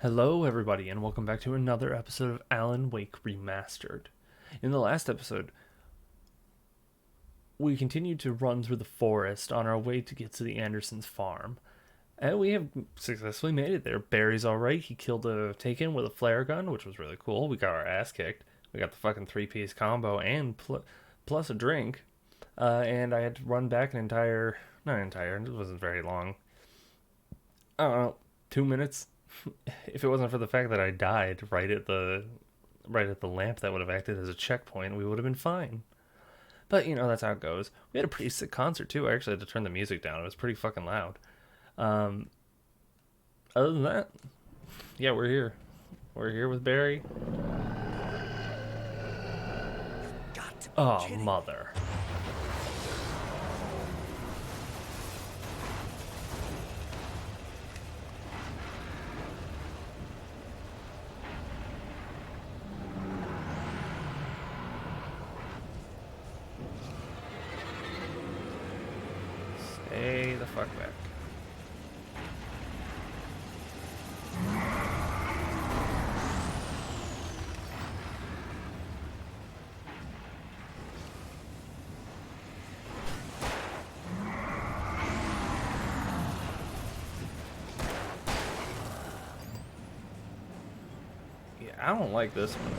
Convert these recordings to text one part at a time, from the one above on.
Hello, everybody, and welcome back to another episode of Alan Wake Remastered. In the last episode, we continued to run through the forest on our way to get to the Andersen's farm, and we have successfully made it there. Barry's alright. He killed a Taken with a flare gun, which was really cool. We got our ass kicked. We got the fucking three-piece combo and plus a drink. And I had to run back not entire, it wasn't very long. I don't know, 2 minutes. If it wasn't for the fact that I died right at the lamp that would have acted as a checkpoint, we would have been fine. But that's how it goes. We had a pretty sick concert too. I actually had to turn the music down. It was pretty fucking loud. Um, Other than that, yeah, we're here. We're here with Barry. Got to be Oh, kidding. mother. Stay the fuck back. Yeah, I don't like this one.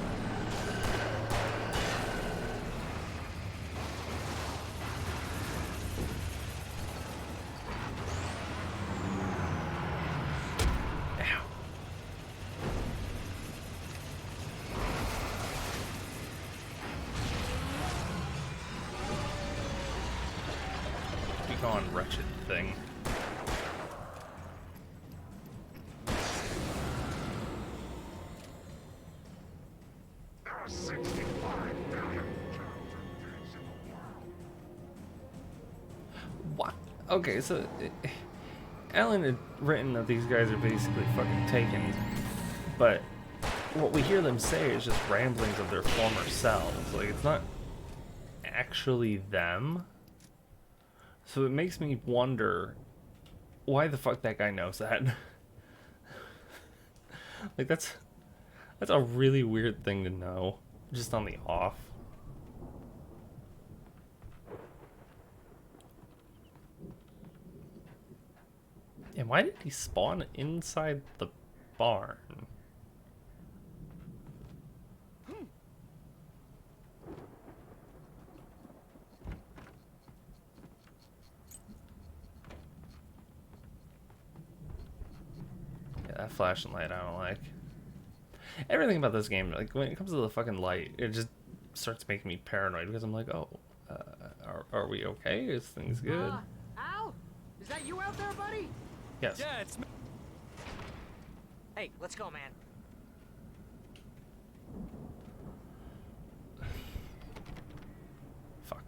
Ow. Be gone, wretched thing. There are 65 billion counterfeits in the world. What? Okay, so Alan had written that these guys are basically fucking taken, but what we hear them say is just ramblings of their former selves. Like, it's not actually them. So it makes me wonder why the fuck that guy knows that. Like, that's a really weird thing to know, just on the off. And why did he spawn inside the barn? Yeah, that flashing light I don't like. Everything about this game, like when it comes to the fucking light, it just starts making me paranoid because I'm like, oh, are we okay? Is things good? Al? Is that you out there, buddy? Yes. Yeah, it's me. Hey, let's go, man. Fuck.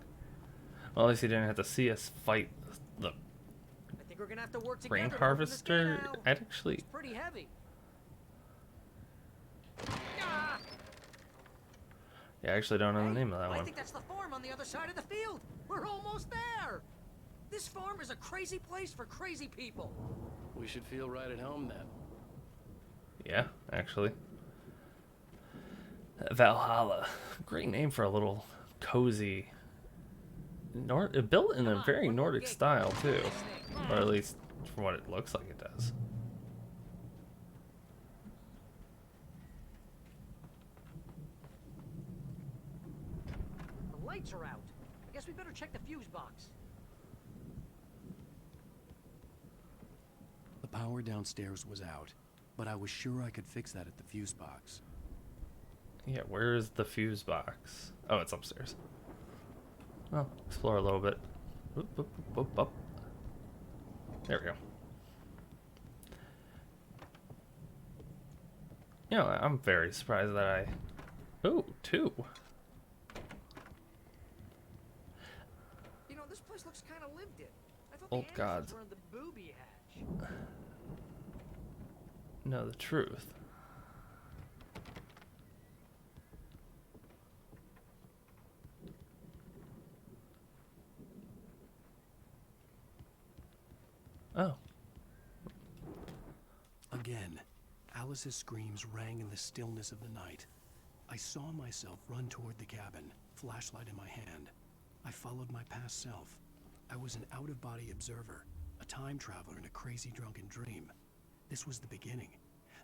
Well, at least he didn't have to see us fight the I think we're gonna have to work together. rain to open this gate, harvester. Al. I'd actually. It's pretty heavy. Ah! Yeah, I actually don't know the Hey, name of that I one. think that's the farm on the other side of the field. We're almost there. This farm is a crazy place for crazy people. We should feel right at home then. Yeah, actually. Valhalla. Great name for a little cozy. Built in Come a on, very one more Nordic gate. style too, This thing. or at least from what it looks like it does. The lights are out. I guess we better check the fuse box. The power downstairs was out, but I was sure I could fix that at the fuse box. Yeah, where is the fuse box? Oh, it's upstairs. Well, explore a little bit. Oop, oop, oop, oop, oop. There we go. I'm very surprised that I... Ooh, two. You know, this place looks kind of lived in. I thought Old the Andersens gods. were in the booby hatch. Know the truth. Oh. Again, Alice's screams rang in the stillness of the night. I saw myself run toward the cabin, flashlight in my hand. I followed my past self. I was an out-of-body observer, a time traveler in a crazy drunken dream. This was the beginning.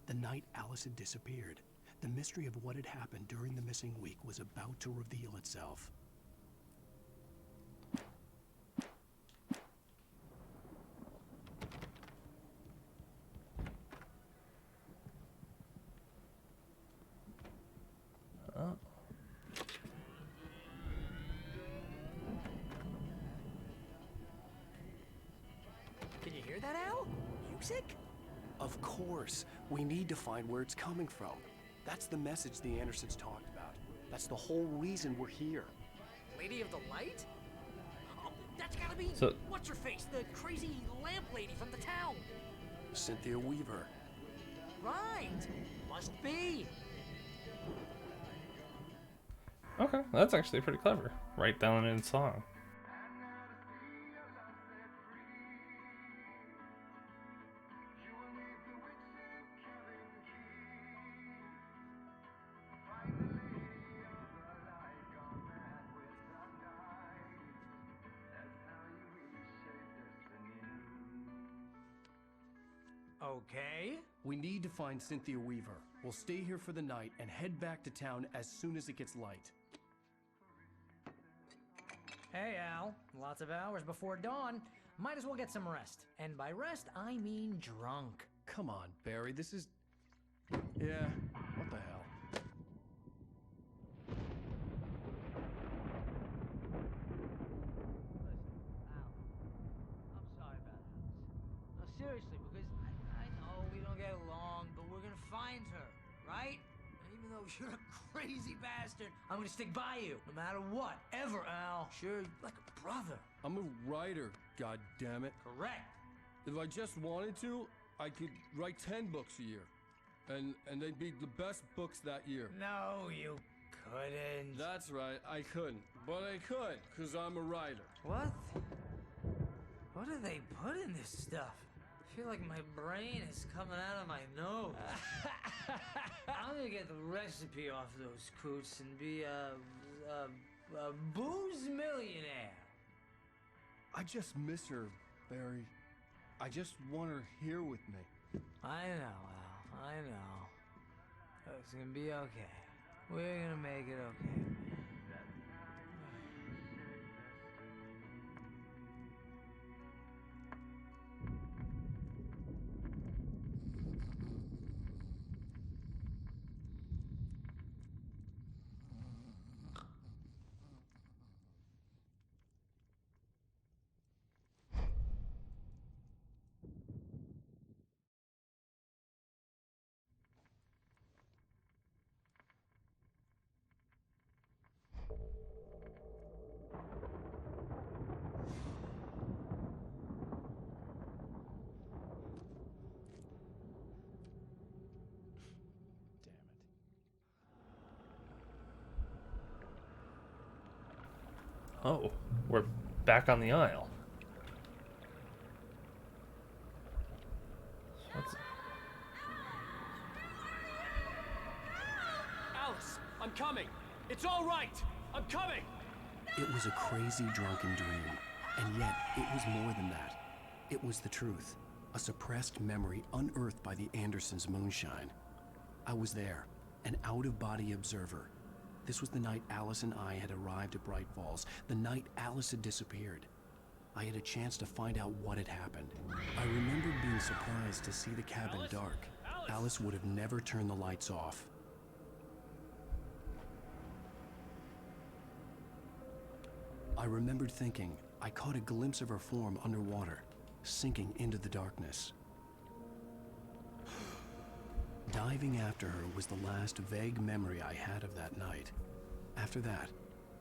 The night Alice had disappeared. The mystery of what had happened during the missing week was about to reveal itself. Oh. Can you hear that, Al? Music? Of course. We need to find where it's coming from. That's the message the Andersens talked about. That's the whole reason we're here. Lady of the Light? Oh, that's gotta be So- what's her face, the crazy lamp lady from the town. Cynthia Weaver. Right. Must be. Okay, that's actually pretty clever. Right down in song. Okay. We need to find Cynthia Weaver. We'll stay here for the night and head back to town as soon as it gets light. Hey, Al. Lots of hours before dawn. Might as well get some rest. And by rest, I mean drunk. Come on, Barry, this is... Yeah, what the hell? Al, I'm sorry about Alice. No, seriously, because I know we don't get along, but we're gonna find her, right? And even though you're a crazy bastard, I'm gonna stick by you, no matter what, ever, Al. Sure, like a brother. I'm a writer, god damn it. Correct. If I just wanted to, I could write 10 books a year. And they'd be the best books that year. No, you couldn't. That's right, I couldn't. But I could, because I'm a writer. What? What do they put in this stuff? I feel like my brain is coming out of my nose. I'm gonna get the recipe off those coots and be a booze millionaire. I just miss her, Barry. I just want her here with me. I know, Al. I know. It's gonna be okay. We're gonna make it okay. Damn it. Oh, we're back on the aisle. What's... Alice, I'm coming. It's all right. I'm coming. It was a crazy drunken dream, and yet it was more than that. It was the truth, a suppressed memory unearthed by the Andersens' moonshine. I was there, an out-of-body observer. This was the night Alice and I had arrived at Bright Falls, the night Alice had disappeared. I had a chance to find out what had happened. I remembered being surprised to see the cabin dark. Alice would have never turned the lights off. I remembered thinking I caught a glimpse of her form underwater, sinking into the darkness. Diving after her was the last vague memory I had of that night. After that,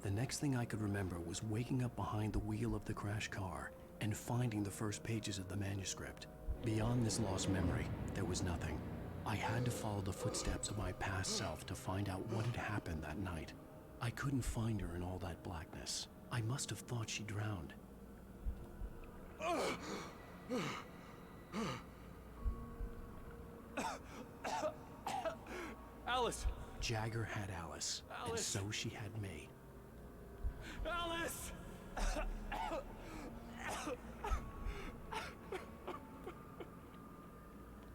the next thing I could remember was waking up behind the wheel of the crashed car and finding the first pages of the manuscript. Beyond this lost memory, there was nothing. I had to follow the footsteps of my past self to find out what had happened that night. I couldn't find her in all that blackness. I must have thought she drowned. Alice! Jagger had Alice, and Alice! so she had me. Alice!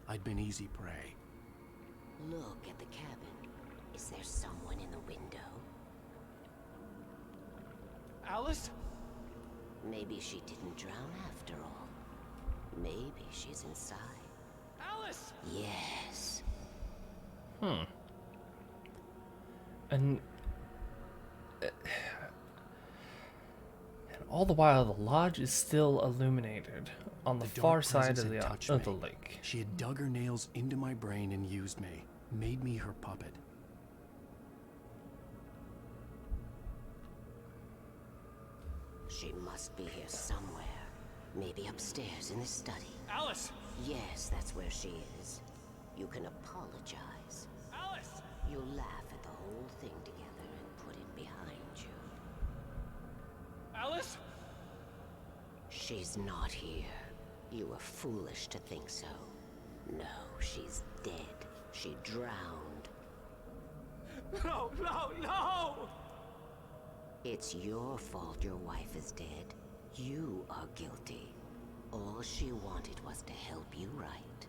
I'd been easy prey. Look at the cabin. Is there someone in the window? Alice? Maybe she didn't drown after all. Maybe she's inside. Alice! Yes. And all the while, the lodge is still illuminated on the The far dark side presence of had the touched of the me. lake. She had dug her nails into my brain and used me, made me her puppet. She must be here somewhere. Maybe upstairs in the study. Alice! Yes, that's where she is. You can apologize. Alice! You'll laugh at the whole thing together and put it behind you. Alice? She's not here. You were foolish to think so. No, she's dead. She drowned. No, no, no! It's your fault your wife is dead. You are guilty. All she wanted was to help you right.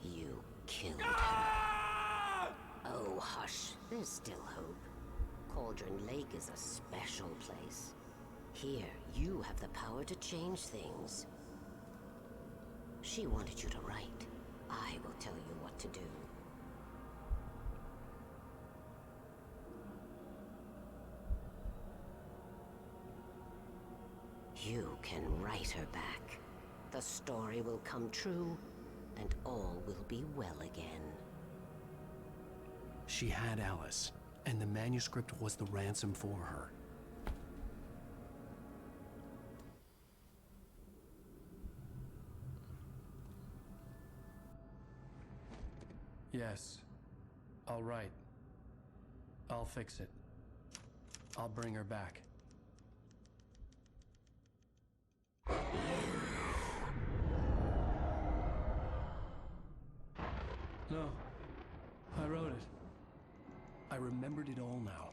You killed her. Ah! Oh, hush. There's still hope. Cauldron Lake is a special place. Here, you have the power to change things. She wanted you to write. I will tell you what to do. You can write her back. The story will come true, and all will be well again. She had Alice, and the manuscript was the ransom for her. Yes, I'll write. I'll fix it. I'll bring her back. No, I wrote it. I remembered it all now.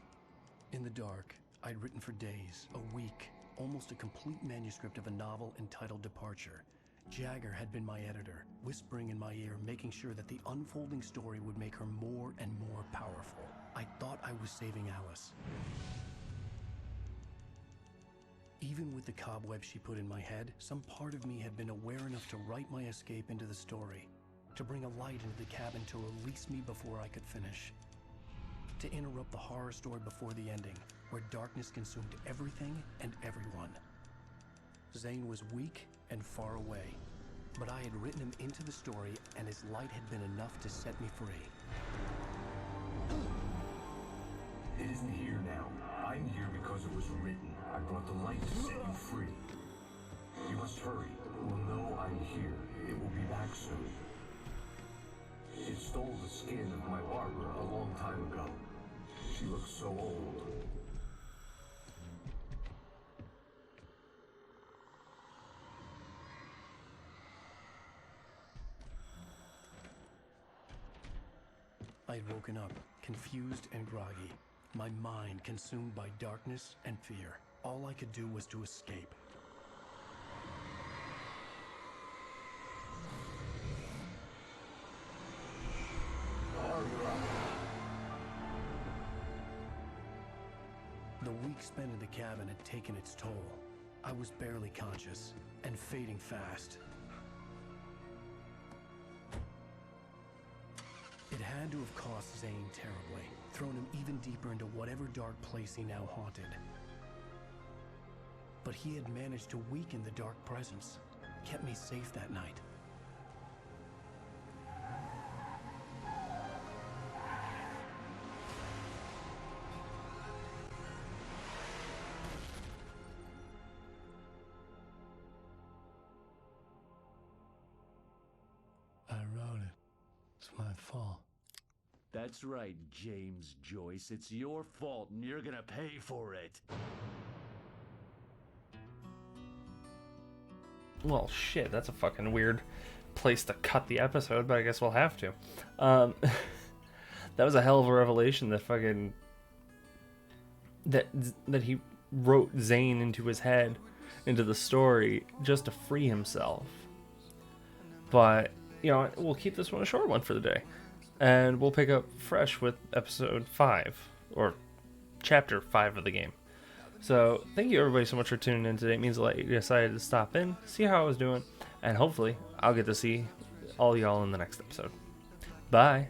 In the dark, I'd written for days, a week, almost a complete manuscript of a novel entitled Departure. Jagger had been my editor, whispering in my ear, making sure that the unfolding story would make her more and more powerful. I thought I was saving Alice. Even with the cobwebs she put in my head, some part of me had been aware enough to write my escape into the story, to bring a light into the cabin to release me before I could finish, to interrupt the horror story before the ending, where darkness consumed everything and everyone. Zane was weak and far away, but I had written him into the story, and his light had been enough to set me free. It isn't here now. I'm here because it was written. I brought the light to set you free. You must hurry. It will know I'm here. It will be back soon. It stole the skin of my Barbara a long time ago. She looks so old. I'd woken up, confused and groggy, my mind consumed by darkness and fear. All I could do was to escape. The week spent in the cabin had taken its toll. I was barely conscious and fading fast. It had to have cost Zane terribly, thrown him even deeper into whatever dark place he now haunted. But he had managed to weaken the dark presence, kept me safe that night. I wrote it. It's my fault. That's right, James Joyce. It's your fault, and you're gonna pay for it. Well, shit, that's a fucking weird place to cut the episode, but I guess we'll have to. that was a hell of a revelation that fucking that he wrote Zane into his head, into the story, just to free himself. But, you know, we'll keep this one a short one for the day. And we'll pick up fresh with episode 5, or chapter 5 of the game. So, thank you everybody so much for tuning in today. It means a lot you decided to stop in, see how I was doing, and hopefully I'll get to see all y'all in the next episode. Bye!